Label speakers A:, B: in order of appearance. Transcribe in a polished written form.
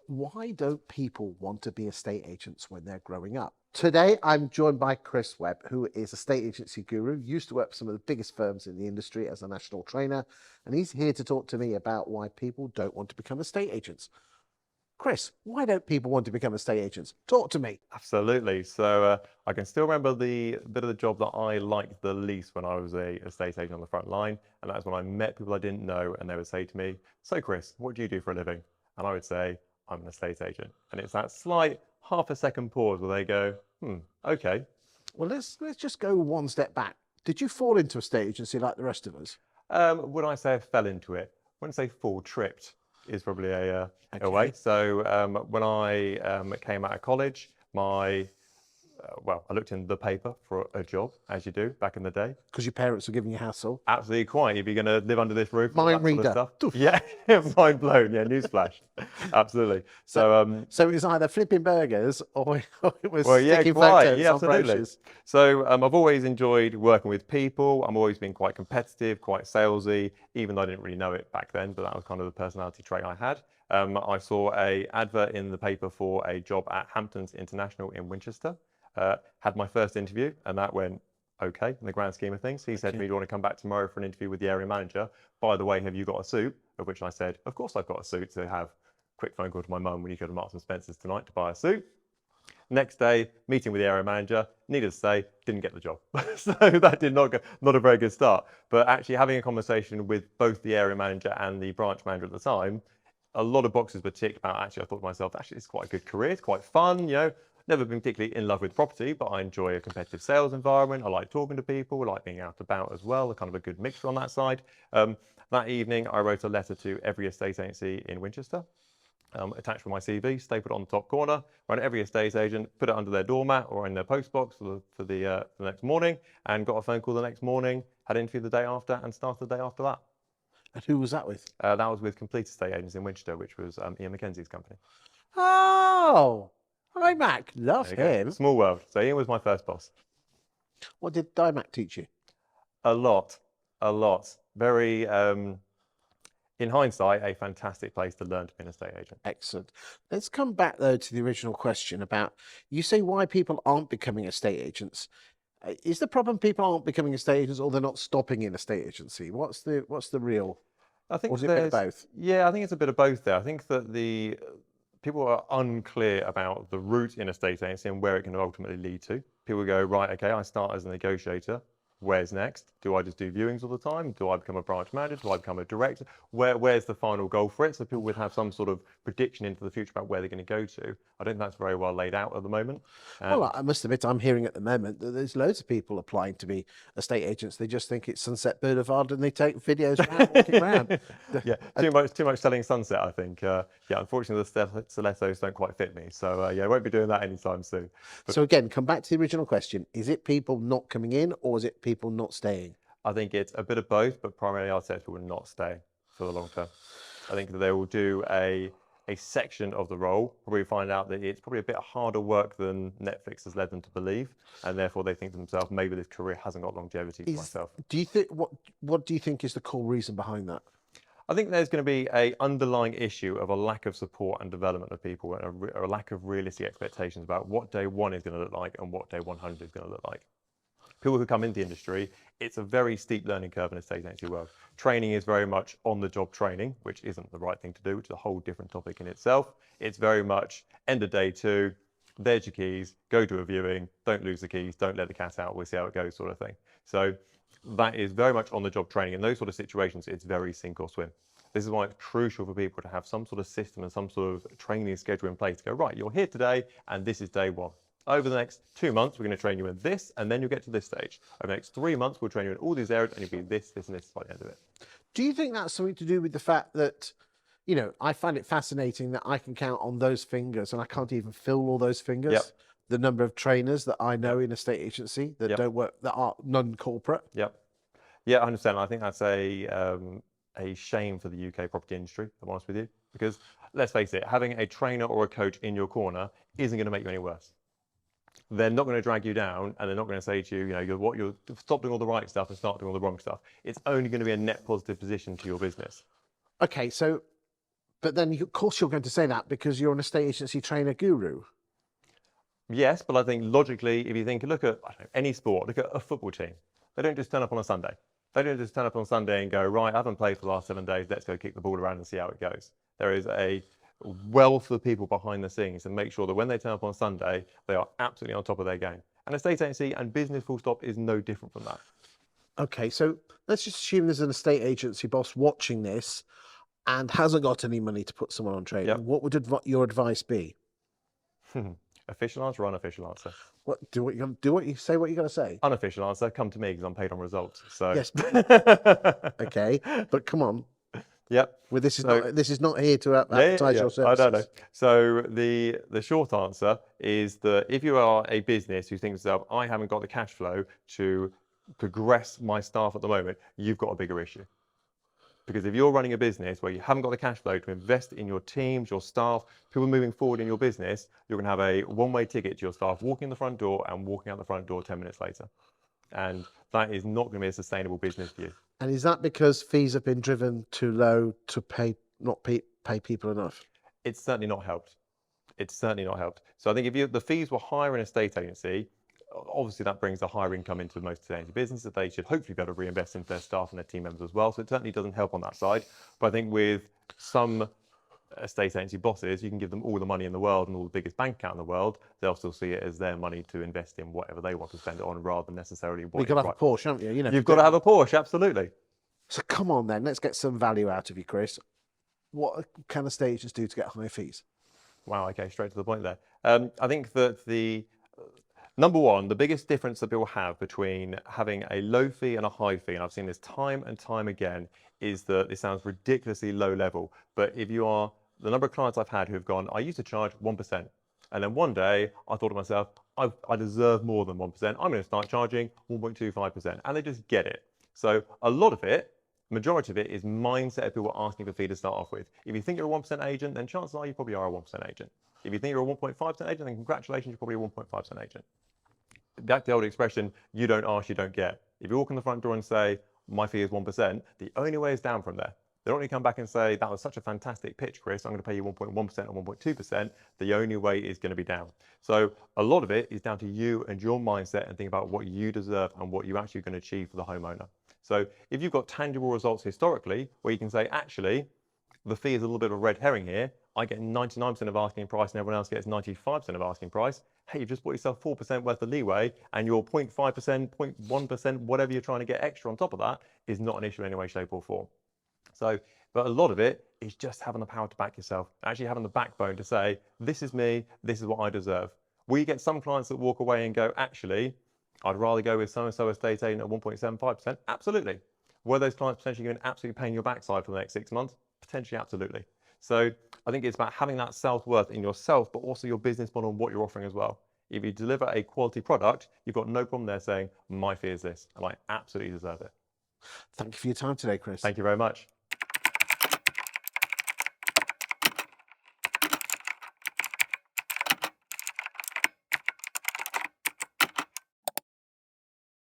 A: Why don't people want to be estate agents when they're growing up? Today, I'm joined by Chris Webb, who is a estate agency guru, used to work for some of the biggest firms in the industry as a national trainer, and he's here to talk to me about why people don't want to become estate agents. Chris, why don't people want to become estate agents? Talk to me.
B: Absolutely. So I can still remember the bit of the job that I liked the least when I was a estate agent on the front line, and that's when I met people I didn't know, and they would say to me, "So Chris, what do you do for a living?" And I would say, "I'm an estate agent." And it's that slight half a second pause where they go, okay.
A: Well, let's just go one step back. Did you fall into estate agency like the rest of us?
B: When I say I fell into it, when I say fall, tripped is probably a way.
A: Okay.
B: So when I came out of college, I looked in the paper for a job, as you do back in the day.
A: Because your parents were giving you hassle.
B: Absolutely quite. If you're going to live under this roof, all
A: Mind
B: that sort
A: reader.
B: of stuff. Yeah, mind blown. Yeah, newsflash. Absolutely.
A: So it was either flipping burgers or it was
B: well, yeah,
A: sticking
B: quite.
A: photos
B: Yeah,
A: on
B: absolutely.
A: brochures.
B: So I've always enjoyed working with people. I'm always been quite competitive, quite salesy, even though I didn't really know it back then, but that was kind of the personality trait I had. I saw an advert in the paper for a job at Hamptons International in Winchester. Had my first interview, and that went okay in the grand scheme of things. He said to me, "Do you want to come back tomorrow for an interview with the area manager? By the way, have you got a suit?" Of which I said, "Of course I've got a suit." To have quick phone call to my mum, "We need to go to Marks and Spencer's tonight to buy a suit." Next day, meeting with the area manager, needless to say, didn't get the job. So that did not a very good start. But actually having a conversation with both the area manager and the branch manager at the time, a lot of boxes were ticked about. Actually, I thought to myself, actually, it's quite a good career. It's quite fun, you know. Never been particularly in love with property, but I enjoy a competitive sales environment. I like talking to people, I like being out about as well, kind of a good mixture on that side. That evening, I wrote a letter to every estate agency in Winchester, attached with my CV, stapled it on the top corner, ran every estate agent, put it under their doormat or in their post box for the next morning, and got a phone call the next morning, had an interview the day after, and started the day after that.
A: And who was that with?
B: That was with Complete Estate Agents in Winchester, which was Ian Mackenzie's company.
A: Oh, Mac. Love
B: There you go.
A: him.
B: Small world. So Ian was my first boss.
A: What did Mac teach you?
B: A lot. Very, in hindsight, a fantastic place to learn to be an estate agent.
A: Excellent. Let's come back though to the original question about, you say why people aren't becoming estate agents. Is the problem people aren't becoming estate agents or they're not stopping in estate agency? What's the real?
B: I think
A: Or is it a bit of both?
B: Yeah, I think it's a bit of both there. I think that the people are unclear about the route in estate agency and where it can ultimately lead to. People go, right, okay, I start as a negotiator. Where's next? Do I just do viewings all the time? Do I become a branch manager? Do I become a director? Where's the final goal for it? So people would have some sort of prediction into the future about where they're going to go to. I don't think that's very well laid out at the moment.
A: Well, I must admit, I'm hearing at the moment that there's loads of people applying to be estate agents. They just think it's Sunset Boulevard and they take videos around, walking around.
B: Yeah, too much selling Sunset, I think. Yeah, unfortunately, the stilettos don't quite fit me. So yeah, I won't be doing that anytime soon.
A: So again, come back to the original question. Is it people not coming in or is it people not staying?
B: I think it's a bit of both, but primarily I'd say people will not stay for the long term. I think that they will do a section of the role, probably find out that it's probably a bit harder work than Netflix has led them to believe, and therefore they think to themselves, maybe this career hasn't got longevity for myself.
A: Do you think what do you think is the core reason behind that?
B: I think there's going to be an underlying issue of a lack of support and development of people, and a lack of realistic expectations about what day one is going to look like and what day 100 is going to look like. People who come into the industry, it's a very steep learning curve in the estate agency world. Training is very much on-the-job training, which isn't the right thing to do, which is a whole different topic in itself. It's very much end of day two, there's your keys, go to a viewing, don't lose the keys, don't let the cat out, we'll see how it goes sort of thing. So that is very much on-the-job training. In those sort of situations, it's very sink or swim. This is why it's crucial for people to have some sort of system and some sort of training schedule in place to go, right, you're here today and this is day one. Over the next 2 months, we're going to train you in this, and then you'll get to this stage. Over the next 3 months, we'll train you in all these areas, and you'll be this, this, and this by the end of it.
A: Do you think that's something to do with the fact that, you know, I find it fascinating that I can count on those fingers, and I can't even fill all those fingers.
B: Yep.
A: The number of trainers that I know in a state agency that
B: Yep.
A: don't work, that are non-corporate.
B: Yep. Yeah, 100%. I think that's a shame for the UK property industry, if I'm honest with you, because let's face it, having a trainer or a coach in your corner isn't going to make you any worse. They're not going to drag you down, and they're not going to say to you, you know, you're stop doing all the right stuff and start doing all the wrong stuff. It's only going to be a net positive position to your business.
A: Okay, so But then, of course, you're going to say that because you're an estate agency trainer guru.
B: Yes, but I think logically, if you think, look at, I don't know, any sport, look at a football team. They don't just turn up on a Sunday. They don't just turn up on Sunday and go, right, I haven't played for the last 7 days, let's go kick the ball around and see how it goes. There is a wealth of people behind the scenes and make sure that when they turn up on Sunday, they are absolutely on top of their game. And estate agency and business full stop is no different from that.
A: Okay, so let's just assume there's an estate agency boss watching this and hasn't got any money to put someone on training.
B: Yep.
A: What would your advice be?
B: Official answer or unofficial answer?
A: What do what you say what you're going to say?
B: Unofficial answer, come to me because I'm paid on results. So
A: Yes. Okay, but come on.
B: Yep.
A: Well, this is not here to advertise your services.
B: I don't know. So the short answer is that if you are a business who thinks to yourself, I haven't got the cash flow to progress my staff at the moment, you've got a bigger issue. Because if you're running a business where you haven't got the cash flow to invest in your teams, your staff, people moving forward in your business, you're going to have a one-way ticket to your staff walking in the front door and walking out the front door 10 minutes later. And that is not going to be a sustainable business for you.
A: And is that because fees have been driven too low to not pay people enough?
B: It's certainly not helped. It's certainly not helped. So I think if the fees were higher in a estate agency, obviously that brings a higher income into most estate agency businesses. They should hopefully be able to reinvest into their staff and their team members as well. So it certainly doesn't help on that side. But I think with some estate agency bosses, you can give them all the money in the world and all the biggest bank account in the world. They'll still see it as their money to invest in whatever they want to spend it on, rather than necessarily what.
A: You've got to have a Porsche, haven't you?
B: You've got to have a Porsche, absolutely.
A: So come on then, let's get some value out of you, Chris. What can estate agents do to get higher fees?
B: Wow, okay, straight to the point there. I think that number one, the biggest difference that people have between having a low fee and a high fee, and I've seen this time and time again, is that it sounds ridiculously low level. But if you are, the number of clients I've had who have gone, I used to charge 1%. And then one day I thought to myself, I deserve more than 1%. I'm going to start charging 1.25%. And they just get it. So a lot of it, majority of it, is mindset of people asking for fee to start off with. If you think you're a 1% agent, then chances are you probably are a 1% agent. If you think you're a 1.5% agent, then congratulations, you're probably a 1.5% agent. That's the old expression, you don't ask, you don't get. If you walk in the front door and say, my fee is 1%, the only way is down from there. They don't really come back and say, that was such a fantastic pitch, Chris, I'm going to pay you 1.1% or 1.2%. The only way is going to be down. So a lot of it is down to you and your mindset and think about what you deserve and what you actually going to achieve for the homeowner. So if you've got tangible results historically, where you can say, actually, the fee is a little bit of a red herring here. I get 99% of asking price and everyone else gets 95% of asking price. Hey, you've just bought yourself 4% worth of leeway and your 0.5%, 0.1%, whatever you're trying to get extra on top of that is not an issue in any way, shape or form. So, but a lot of it is just having the power to back yourself, actually having the backbone to say, this is me, this is what I deserve. We get some clients that walk away and go, actually, I'd rather go with so-and-so estate agent at 1.75%. Absolutely. Were those clients potentially going to absolutely pain your backside for the next 6 months? Potentially, absolutely. So I think it's about having that self-worth in yourself, but also your business model and what you're offering as well. If you deliver a quality product, you've got no problem there saying, my fee is this, and I absolutely deserve it.
A: Thank you for your time today, Chris.
B: Thank you very much.